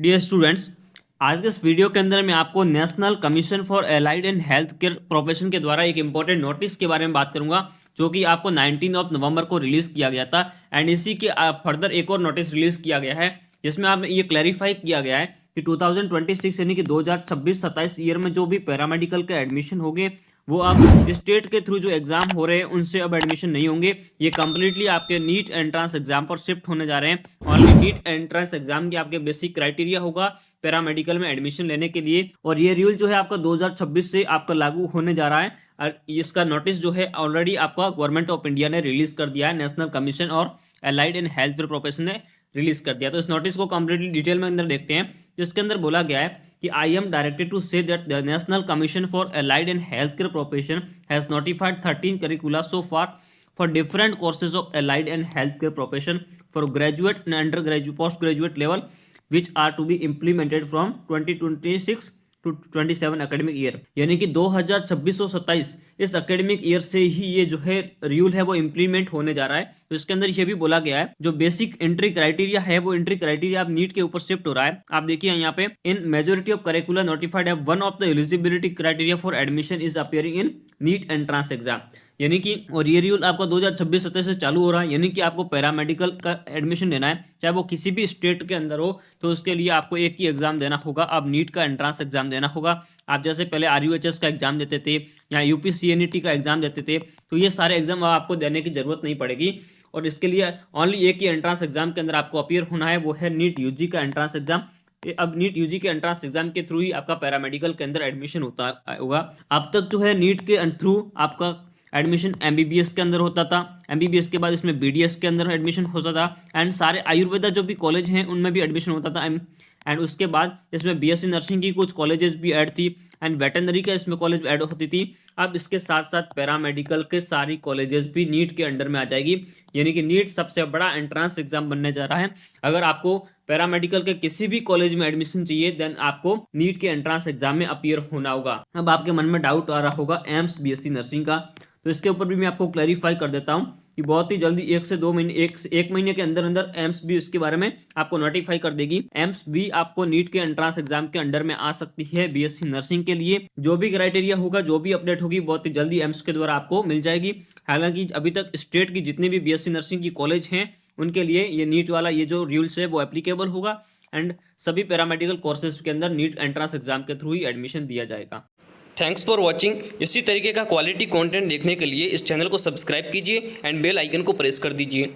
Dear students, आज के इस वीडियो के अंदर मैं आपको national commission for allied and health care profession के द्वारा एक इंपॉर्टेंट नोटिस के बारे में बात करूंगा, जो कि आपको 19 नवंबर को रिलीज किया गया था। एंड इसी के फर्दर एक और नोटिस रिलीज किया गया है, जिसमें आप ये क्लैरिफाई किया गया है कि 2026 यानी कि 2026-27 ईयर में जो भी पैरामेडिकल के एडमिशन होंगे वो आप स्टेट के थ्रू जो एग्जाम हो रहे हैं उनसे अब एडमिशन नहीं होंगे। ये कंप्लीटली आपके नीट एंट्रेंस एग्जाम पर शिफ्ट होने जा रहे हैं। ओनली नीट एंट्रेंस एग्जाम की आपके बेसिक क्राइटेरिया होगा पैरामेडिकल में एडमिशन लेने के लिए, और ये रूल जो है आपका 2026 से आपका लागू होने जा रहा है। और इसका नोटिस जो है ऑलरेडी आपका गवर्नमेंट ऑफ इंडिया ने रिलीज कर दिया है, नेशनल कमीशन और allied and health care profession ने रिलीज कर दिया। तो इस नोटिस को कंप्लीटली डिटेल में अंदर देखते हैं। इसके अंदर बोला गया है कि I am directed to say that the national commission for allied and health care profession has notified 13 curricula so far for different courses of allied and healthcare profession for graduate and undergraduate postgraduate level, which are to be implemented from 2026 to 27 academic year। यानी कि 2026 और 27 इस academic year से ही ये जो है rule है वो इम्प्लीमेंट होने जा रहा है। तो इसके अंदर ये भी बोला गया है जो बेसिक एंट्री क्राइटेरिया है वो एंट्री क्राइटेरिया आप नीट के ऊपर शिफ्ट हो रहा है। आप देखिए यहाँ पे in majority of curricular notified है one of the eligibility criteria for admission is appearing in NEET entrance exam. यानी कि और ये रूल आपका 2026-27 से चालू हो रहा है। यानी कि आपको पैरामेडिकल का एडमिशन लेना है, चाहे वो किसी भी स्टेट के अंदर हो, तो उसके लिए आपको एक ही एग्जाम देना होगा। आप नीट का एंट्रेंस एग्जाम देना होगा। आप जैसे पहले RUHS का एग्जाम देते थे या UPCNET का एग्जाम देते थे, तो ये सारे एग्जाम आपको देने की जरूरत नहीं पड़ेगी। और इसके लिए ओनली एक ही एंट्रेंस एग्जाम के अंदर आपको अपीयर होना है, वो है नीट UG का एंट्रेंस एग्जाम। अब नीट UG के एंट्रेंस एग्जाम के थ्रू ही आपका पैरामेडिकल के अंदर एडमिशन होता होगा। अब तक जो है नीट के थ्रू आपका एडमिशन MBBS के अंदर होता था, MBBS के बाद इसमें BDS के अंदर एडमिशन होता था, एंड सारे आयुर्वेदा जो भी कॉलेज हैं उनमें भी एडमिशन होता था। एंड उसके बाद इसमें BSc नर्सिंग की कुछ कॉलेजेस भी ऐड थी, एंड वेटनरी का इसमें कॉलेज ऐड होती थी। अब इसके साथ साथ पैरामेडिकल के सारी कॉलेजेस भी नीट के अंडर में आ जाएगी। यानी कि नीट सबसे बड़ा एंट्रेंस एग्जाम बनने जा रहा है। अगर आपको पैरामेडिकल के किसी भी कॉलेज में एडमिशन चाहिए देन आपको नीट के एंट्रेंस एग्जाम में अपीयर होना होगा। अब आपके मन में डाउट आ रहा होगा एम्स BSc नर्सिंग का, तो इसके ऊपर भी मैं आपको क्लैरिफाई कर देता हूं कि बहुत ही जल्दी 1 से 2 महीने एक महीने के अंदर अंदर एम्स भी इसके बारे में आपको नोटिफाई कर देगी। एम्स भी आपको नीट के एंट्रेंस एग्जाम के अंडर में आ सकती है BSc नर्सिंग के लिए। जो भी क्राइटेरिया होगा, जो भी अपडेट होगी, बहुत ही जल्दी एम्स के द्वारा आपको मिल जाएगी। हालांकि अभी तक स्टेट की जितनी भी BSc नर्सिंग की कॉलेज हैं उनके लिए ये नीट वाला ये जो रूल्स है वो एप्लीकेबल होगा, एंड सभी पैरामेडिकल कोर्सेज के अंदर नीट एंट्रेंस एग्जाम के थ्रू ही एडमिशन दिया जाएगा। Thanks for watching. इसी तरीके का क्वालिटी कंटेंट देखने के लिए इस चैनल को सब्सक्राइब कीजिए एंड बेल आइकन को प्रेस कर दीजिए।